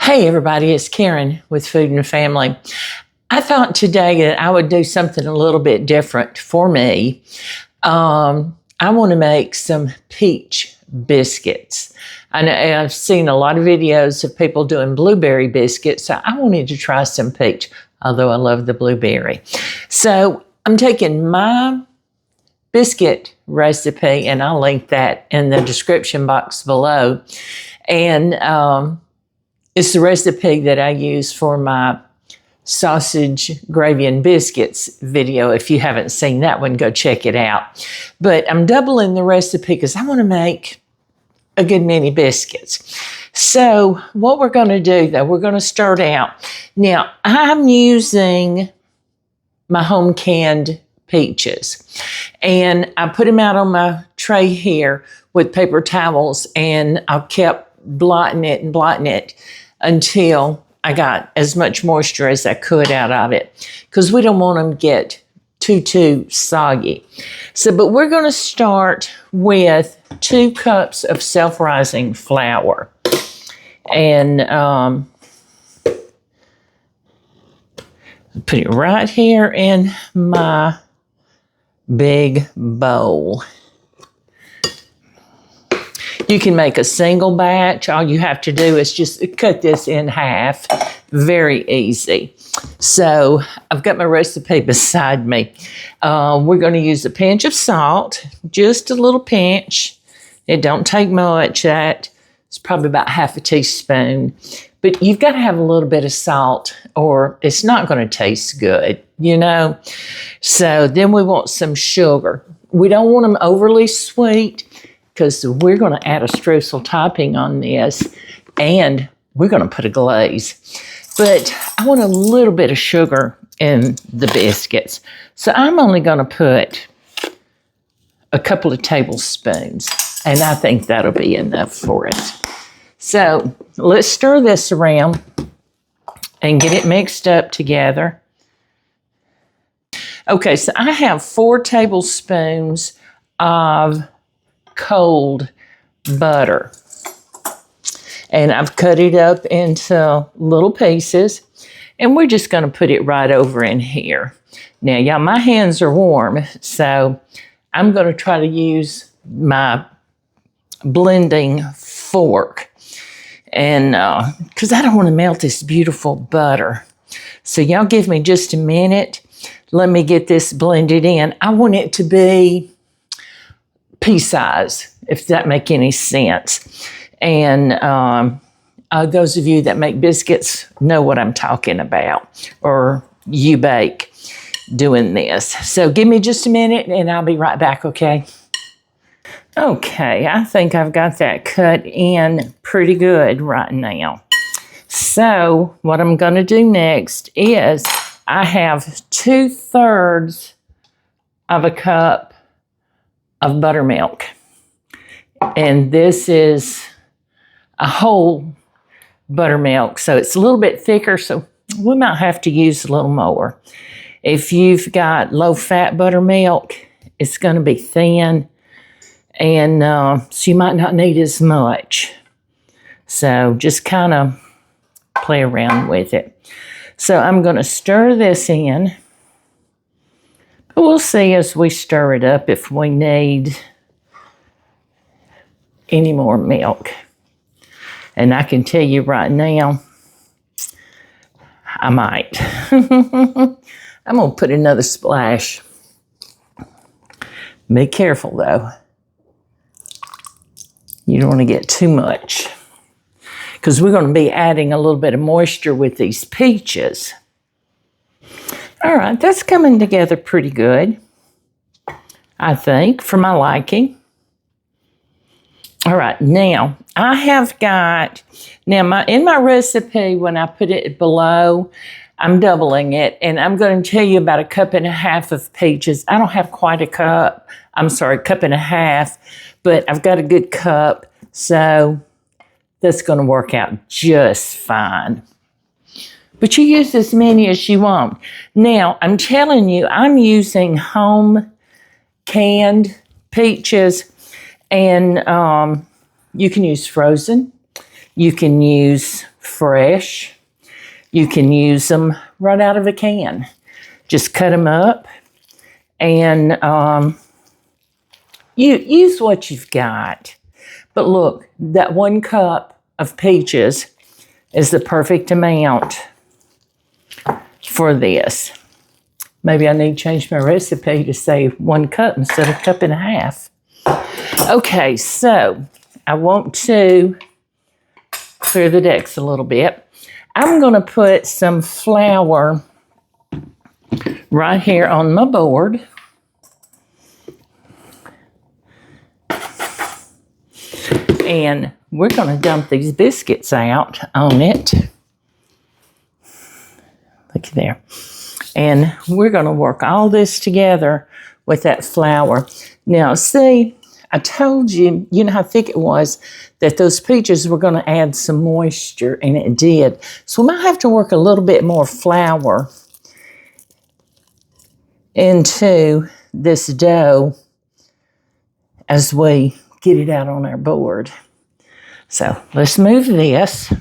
Hey everybody, it's Karen with Food and Family. I thought today that I would do something a little bit different for me. I want to make some peach biscuits. I've seen a lot of videos of people doing blueberry biscuits, so I wanted to try some peach, although I love the blueberry. So I'm taking my biscuit recipe, and I'll link that in the description box below. And it's the recipe that I use for my sausage, gravy, and biscuits video. If you haven't seen that one, go check it out. But I'm doubling the recipe because I want to make a good many biscuits. So what we're going to do, though, we're going to start out. Now, I'm using my home canned peaches. And I put them out on my tray here with paper towels, and I kept blotting it until I got as much moisture as I could out of it, because we don't want them to get too soggy. So, but we're going to start with 2 cups of self-rising flour. And put it right here in my big bowl. You can make a single batch. All you have to do is just cut this in half. Very easy. So I've got my recipe beside me. We're going to use a pinch of salt, just a little pinch. It don't take much. That is probably about half a teaspoon. But you've got to have a little bit of salt or it's not going to taste good, you know. So then we want some sugar. We don't want them overly sweet, because we're going to add a streusel topping on this, and we're going to put a glaze. But I want a little bit of sugar in the biscuits. So I'm only going to put a couple of tablespoons, and I think that'll be enough for us. So let's stir this around and get it mixed up together. Okay, so I have 4 tablespoons of cold butter, and I've cut it up into little pieces, and we're just going to put it right over in here. Now, y'all, my hands are warm, so I'm going to try to use my blending fork, and because I don't want to melt this beautiful butter. So y'all give me just a minute. Let me get this blended in. I want it to be pea size, if that make any sense. And those of you that make biscuits know what I'm talking about, or you bake doing this. So give me just a minute and I'll be right back, okay? Okay, I think I've got that cut in pretty good right now. So what I'm going to do next is I have 2/3 of a cup of buttermilk, and this is a whole buttermilk, so it's a little bit thicker, so we might have to use a little more. If you've got low-fat buttermilk, it's going to be thin, and so you might not need as much. So just kind of play around with it. So I'm going to stir this in. We'll see as we stir it up if we need any more milk. And I can tell you right now, I might. I'm going to put another splash. Be careful, though. You don't want to get too much, because we're going to be adding a little bit of moisture with these peaches. All right, that's coming together pretty good, I think, for my liking. All right, now I have got, in my recipe, when I put it below, I'm doubling it, and I'm going to tell you about 1.5 cups of peaches. I don't have quite a cup. I'm sorry, 1.5 cups, but I've got a good cup, so that's going to work out just fine. But you use as many as you want. Now, I'm telling you, I'm using home canned peaches, and you can use frozen. You can use fresh. You can use them right out of a can. Just cut them up and you use what you've got. But look, that 1 cup of peaches is the perfect amount for this. Maybe I need to change my recipe to say 1 cup instead of 1.5 cups. Okay, so I want to clear the decks a little bit. I'm going to put some flour right here on my board. And we're going to dump these biscuits out on it. Look there. And we're going to work all this together with that flour. Now, see, I told you, you know how thick it was, that those peaches were going to add some moisture, and it did. So we might have to work a little bit more flour into this dough as we get it out on our board. So let's move this.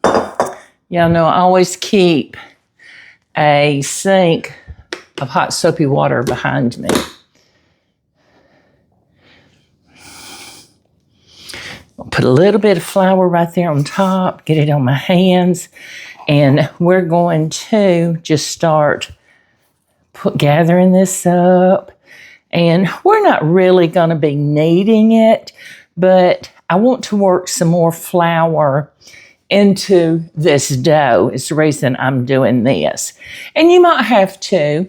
Y'all know I always keep a sink of hot soapy water behind me. I'll put a little bit of flour right there on top, get it on my hands, and we're going to just start gathering this up. And we're not really going to be kneading it, but I want to work some more flour into this dough. Is the reason I'm doing this. And you might have to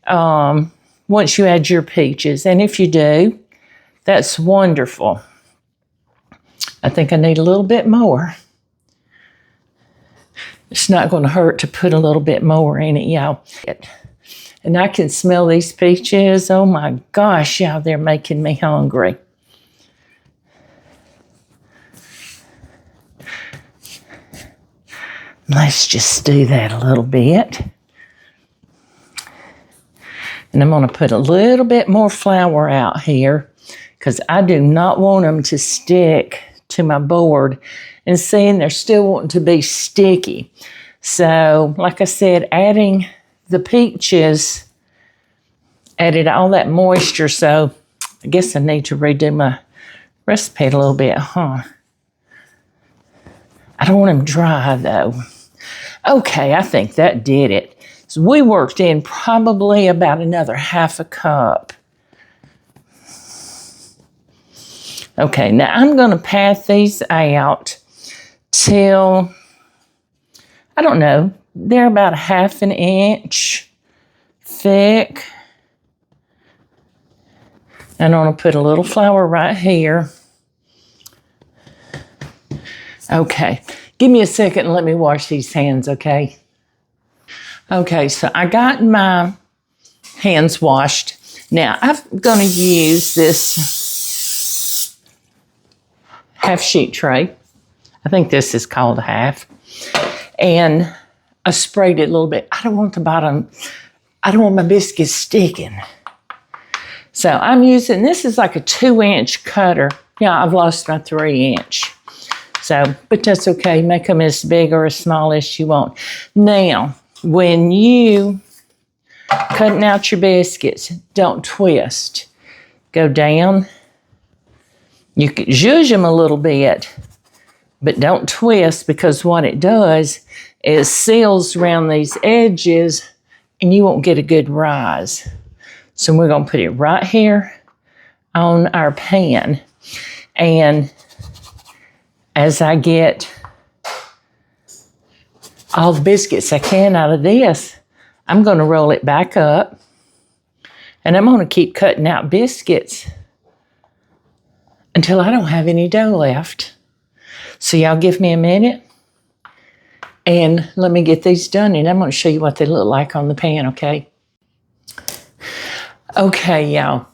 once you add your peaches. And if you do, that's wonderful. I think I need a little bit more. It's not going to hurt to put a little bit more in it, y'all. And I can smell these peaches. Oh my gosh, y'all, they're making me hungry. Let's just do that a little bit. And I'm going to put a little bit more flour out here because I do not want them to stick to my board. And seeing they're still wanting to be sticky. So, like I said, adding the peaches added all that moisture. So, I guess I need to redo my recipe a little bit, huh? I don't want them dry, though. Okay, I think that did it. So we worked in probably about another 1/2 cup. Okay, now I'm going to pat these out till, I don't know, they're about 1/2 inch thick. And I'm going to put a little flour right here. Okay, give me a second and let me wash these hands, okay? Okay, so I got my hands washed. Now, I'm going to use this half sheet tray. I think this is called a half. And I sprayed it a little bit. I don't want the bottom, I don't want my biscuits sticking. So I'm using, this is like a 2-inch cutter. Yeah, I've lost my 3-inch. So, but that's okay. Make them as big or as small as you want. Now, when you cutting out your biscuits, don't twist. Go down. You can zhuzh them a little bit, but don't twist, because what it does is seals around these edges and you won't get a good rise. So we're going to put it right here on our pan. And as I get all the biscuits I can out of this, I'm going to roll it back up. And I'm going to keep cutting out biscuits until I don't have any dough left. So y'all give me a minute. And let me get these done. And I'm going to show you what they look like on the pan, okay? Okay, y'all.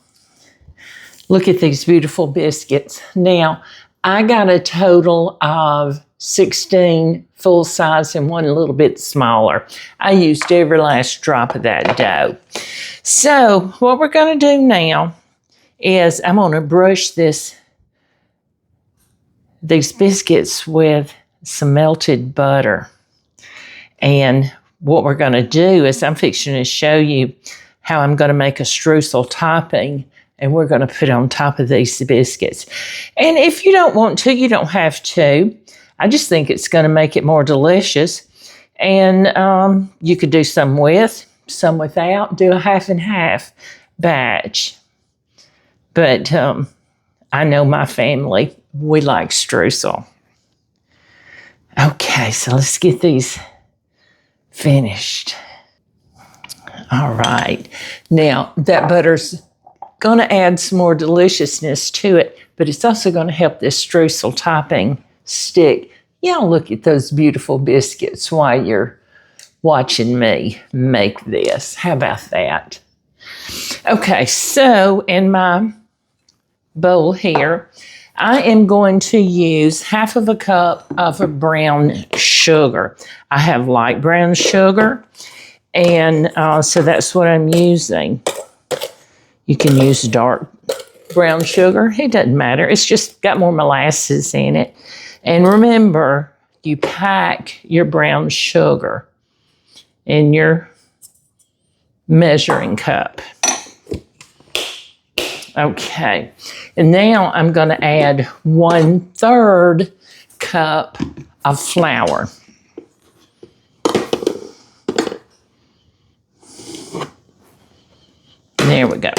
Look at these beautiful biscuits. Now, I got a total of 16 full size and one a little bit smaller. I used every last drop of that dough. So what we're going to do now is I'm going to brush these biscuits with some melted butter. And what we're going to do is I'm fixing to show you how I'm going to make a streusel topping, and we're going to put it on top of these biscuits. And if you don't want to, you don't have to. I just think it's going to make it more delicious. And you could do some with, some without, do a half and half batch. But I know my family, we like streusel. Okay, so let's get these finished. All right. Now, that butter's going to add some more deliciousness to it, but it's also going to help this streusel topping stick. Y'all look at those beautiful biscuits while you're watching me make this. How about that? Okay, so in my bowl here, I am going to use half of a cup of brown sugar. I have light brown sugar, and so that's what I'm using. You can use dark brown sugar. It doesn't matter. It's just got more molasses in it. And remember, you pack your brown sugar in your measuring cup. Okay, and now I'm going to add 1/3 cup of flour. There we go.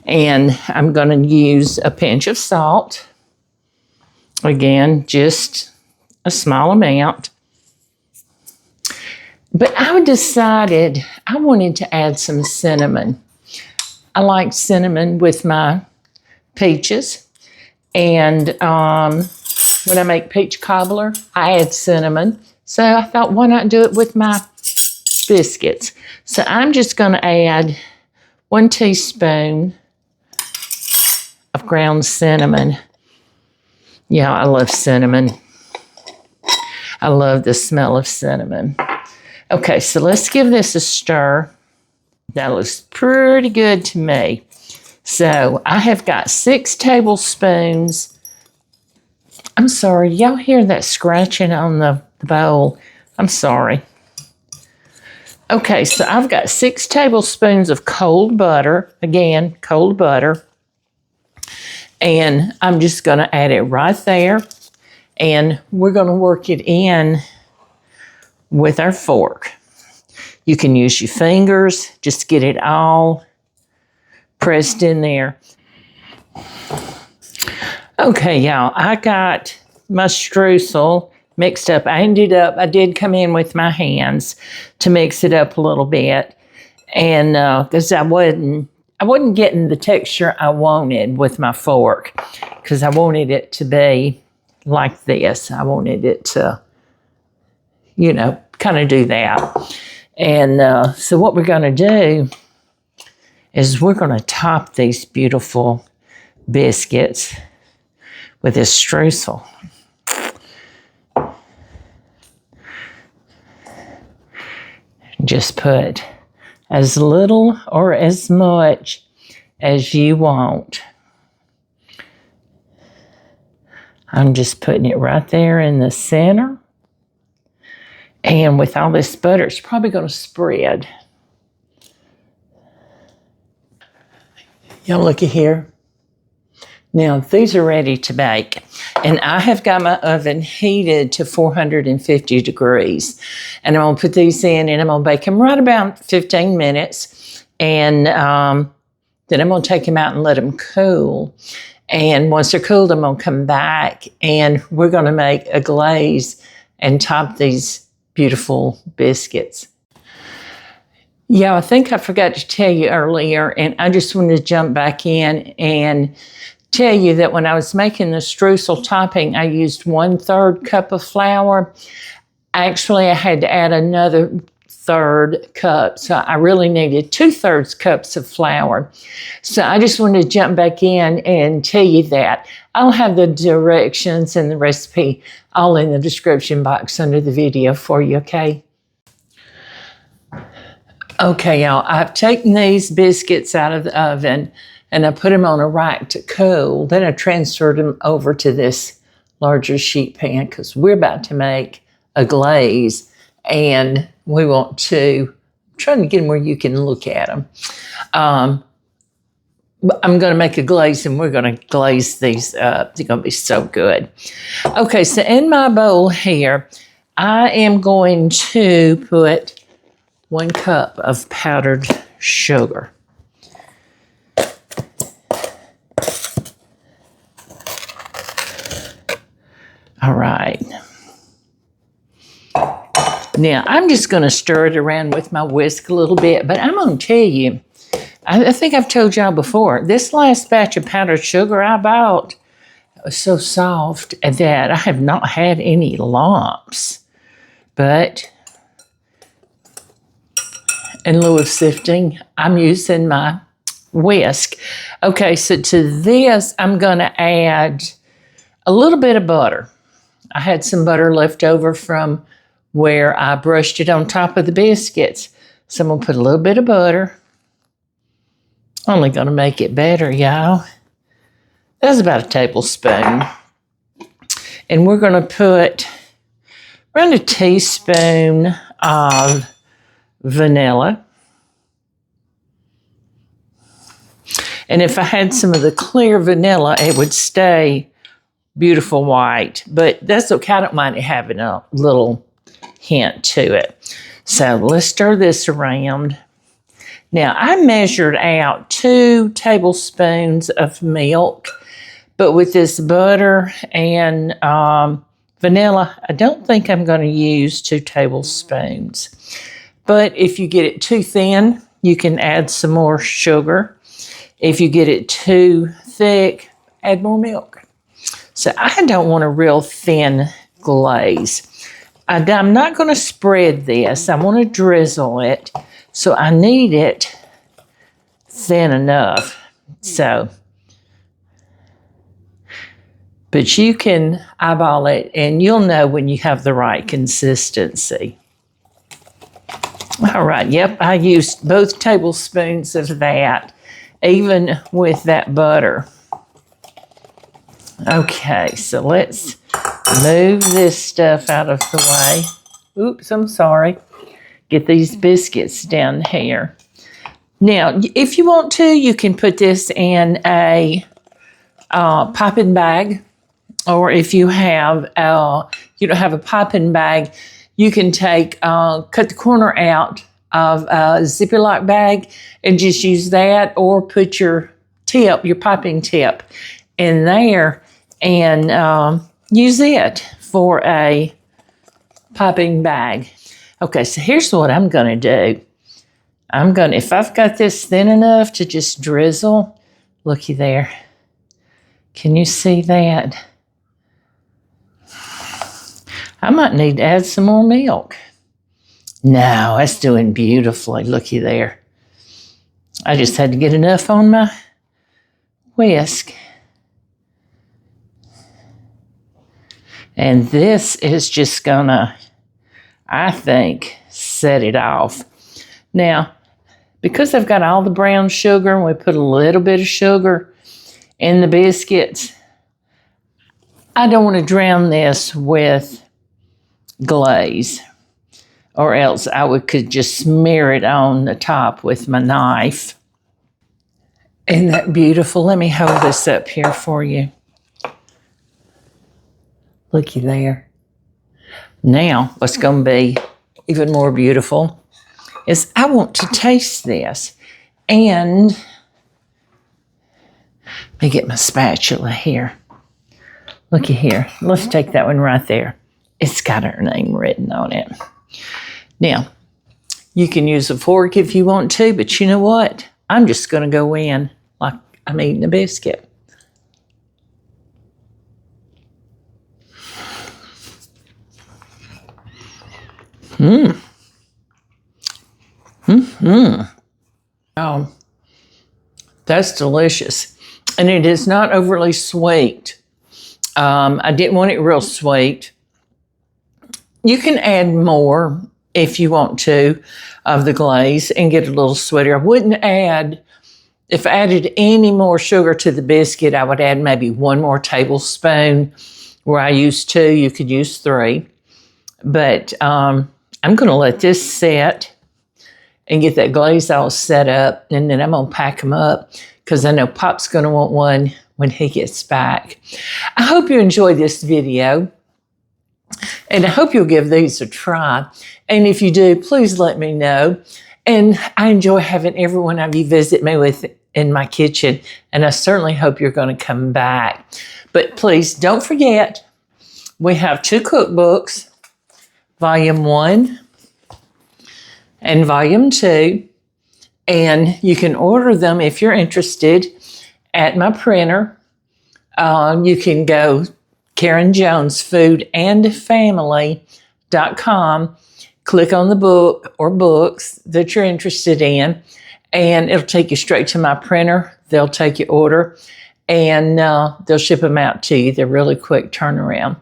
And I'm going to use a pinch of salt. Again, just a small amount. But I decided I wanted to add some cinnamon. I like cinnamon with my peaches. And when I make peach cobbler, I add cinnamon. So I thought, why not do it with my biscuits? So I'm just going to add 1 teaspoon of ground cinnamon. Yeah, I love cinnamon. I love the smell of cinnamon. Okay, so let's give this a stir. That looks pretty good to me. So I have got 6 tablespoons. I'm sorry, y'all hear that scratching on the bowl? I'm sorry. Okay, so I've got 6 tablespoons of cold butter. Again, cold butter. And I'm just going to add it right there. And we're going to work it in with our fork. You can use your fingers, just get it all pressed in there. Okay, y'all, I got my streusel mixed up. I did come in with my hands to mix it up a little bit. And because I wasn't getting the texture I wanted with my fork, because I wanted it to be like this. I wanted it to, you know, kind of do that. And so what we're going to do is we're going to top these beautiful biscuits with this streusel. Just put as little or as much as you want. I'm just putting it right there in the center. And with all this butter, it's probably going to spread. Y'all looky here. Now, these are ready to bake. And I have got my oven heated to 450 degrees. And I'm going to put these in and I'm going to bake them right about 15 minutes. And then I'm going to take them out and let them cool. And once they're cooled, I'm going to come back and we're going to make a glaze and top these beautiful biscuits. Yeah, I think I forgot to tell you earlier, and I just wanted to jump back in and tell you that when I was making the streusel topping, I used 1/3 cup of flour. Actually, I had to add another 1/3 cup, so I really needed 2/3 cups of flour. So I just wanted to jump back in and tell you that. I'll have the directions and the recipe all in the description box under the video for you, okay? Okay, y'all, I've taken these biscuits out of the oven and I put them on a rack to cool. Then I transferred them over to this larger sheet pan because we're about to make a glaze, and we want to, I'm trying to get them where you can look at them. I'm going to make a glaze, and we're going to glaze these up. They're going to be so good. Okay, so in my bowl here, I am going to put 1 cup of powdered sugar. All right. Now, I'm just going to stir it around with my whisk a little bit, but I'm going to tell you, I think I've told y'all before, this last batch of powdered sugar I bought was so soft that I have not had any lumps. But in lieu of sifting, I'm using my whisk. Okay, so to this, I'm going to add a little bit of butter. I had some butter left over from where I brushed it on top of the biscuits. So I'm going to put a little bit of butter. Only going to make it better, y'all. That's about a tablespoon. And we're going to put around a teaspoon of vanilla. And if I had some of the clear vanilla, it would stay beautiful white. But that's okay. I don't mind it having a little hint to it. So let's stir this around. Now, I measured out 2 tablespoons of milk, but with this butter and vanilla, I don't think I'm going to use 2 tablespoons. But if you get it too thin, you can add some more sugar. If you get it too thick, add more milk. So I don't want a real thin glaze. I'm not going to spread this. I want to drizzle it. So I need it thin enough. So, but you can eyeball it and you'll know when you have the right consistency. All right, yep, I used both tablespoons of that, even with that butter. Okay, so let's move this stuff out of the way. Oops, I'm sorry. Get these biscuits down here. Now, if you want to, you can put this in a popping bag, or if you have you don't have a popping bag, you can take cut the corner out of a Ziploc bag and just use that, or put your tip, your popping tip, in there and use it for a popping bag. Okay, so here's what I'm going to do. If I've got this thin enough to just drizzle, looky there. Can you see that? I might need to add some more milk. No, that's doing beautifully. Looky there. I just had to get enough on my whisk. And this is just gonna, I think, set it off. Now, because I've got all the brown sugar and we put a little bit of sugar in the biscuits, I don't want to drown this with glaze, or else I could just smear it on the top with my knife. Isn't that beautiful? Let me hold this up here for you. Looky there. Now, what's going to be even more beautiful is I want to taste this. And let me get my spatula here. Looky here. Let's take that one right there. It's got her name written on it. Now, you can use a fork if you want to, but you know what? I'm just going to go in like I'm eating a biscuit. Oh, that's delicious. And it is not overly sweet. I didn't want it real sweet. You can add more if you want to of the glaze and get a little sweeter. I wouldn't add, if I added any more sugar to the biscuit, I would add maybe 1 more tablespoon Where I use 2, you could use 3. But I'm going to let this set and get that glaze all set up. And then I'm going to pack them up because I know Pop's going to want one when he gets back. I hope you enjoyed this video. And I hope you'll give these a try. And if you do, please let me know. And I enjoy having every one of you visit me in my kitchen. And I certainly hope you're going to come back. But please don't forget, we have 2 cookbooks, Volume 1 and Volume 2. And you can order them if you're interested at my printer. You can go Karen Jones foodandfamily.com, click on the book or books that you're interested in, and it'll take you straight to my printer. They'll take your order, and they'll ship them out to you. They're really quick turnaround,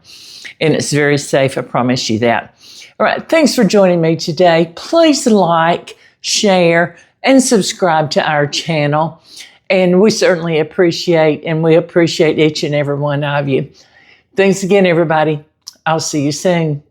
and it's very safe, I promise you that. All right, thanks for joining me today. Please like, share, and subscribe to our channel, and we certainly appreciate each and every one of you. Thanks again, everybody. I'll see you soon.